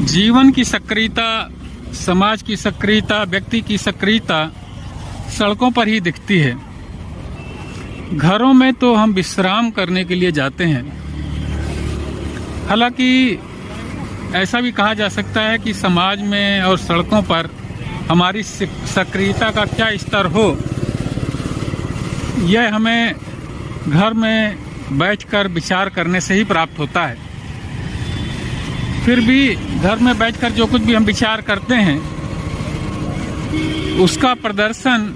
जीवन की सक्रियता, समाज की सक्रियता, व्यक्ति की सक्रियता सड़कों पर ही दिखती है। घरों में तो हम विश्राम करने के लिए जाते हैं। हालांकि ऐसा भी कहा जा सकता है कि समाज में और सड़कों पर हमारी सक्रियता का क्या स्तर हो, यह हमें घर में बैठकर विचार करने से ही प्राप्त होता है। फिर भी घर में बैठकर जो कुछ भी हम विचार करते हैं, उसका प्रदर्शन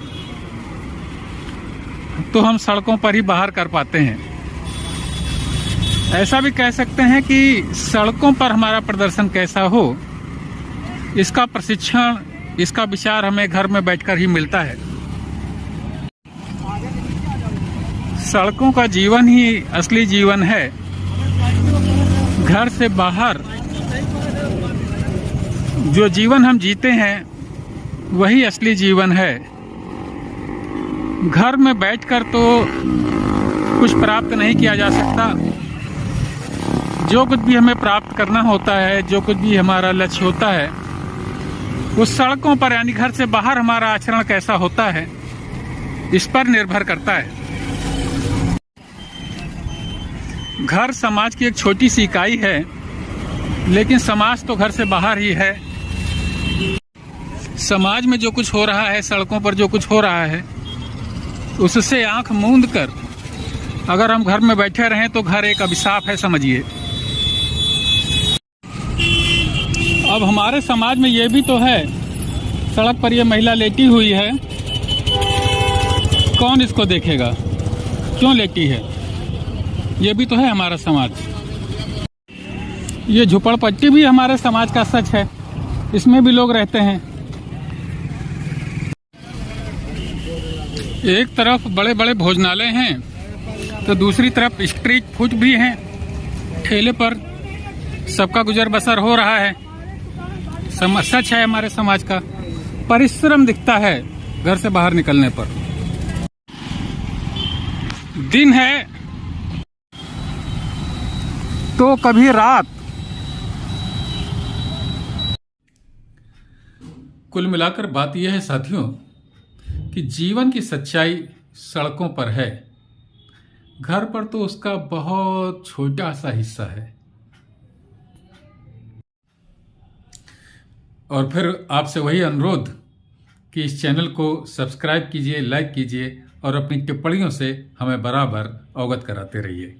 तो हम सड़कों पर ही बाहर कर पाते हैं। ऐसा भी कह सकते हैं कि सड़कों पर हमारा प्रदर्शन कैसा हो, इसका प्रशिक्षण, इसका विचार हमें घर में बैठकर ही मिलता है। सड़कों का जीवन ही असली जीवन है। घर से बाहर जो जीवन हम जीते हैं वही असली जीवन है। घर में बैठकर तो कुछ प्राप्त नहीं किया जा सकता। जो कुछ भी हमें प्राप्त करना होता है, जो कुछ भी हमारा लक्ष्य होता है, उस सड़कों पर यानी घर से बाहर हमारा आचरण कैसा होता है, इस पर निर्भर करता है। घर समाज की एक छोटी सी इकाई है, लेकिन समाज तो घर से बाहर ही है। समाज में जो कुछ हो रहा है, सड़कों पर जो कुछ हो रहा है, उससे आंख मूंद कर अगर हम घर में बैठे रहें तो घर एक अभिशाप है, समझिए। अब हमारे समाज में ये भी तो है, सड़क पर ये महिला लेटी हुई है, कौन इसको देखेगा, क्यों लेटी है? ये भी तो है हमारा समाज। ये झुपड़पट्टी भी हमारे समाज का सच है, इसमें भी लोग रहते हैं। एक तरफ बड़े बड़े भोजनालय हैं तो दूसरी तरफ स्ट्रीट फूड भी हैं। ठेले पर सबका गुजर बसर हो रहा है। सच है हमारे समाज का। परिश्रम दिखता है घर से बाहर निकलने पर। दिन है तो कभी रात। कुल मिलाकर बात यह है साथियों कि जीवन की सच्चाई सड़कों पर है। घर पर तो उसका बहुत छोटा सा हिस्सा है। और फिर आपसे वही अनुरोध कि इस चैनल को सब्सक्राइब कीजिए, लाइक कीजिए और अपनी टिप्पणियों से हमें बराबर अवगत कराते रहिए।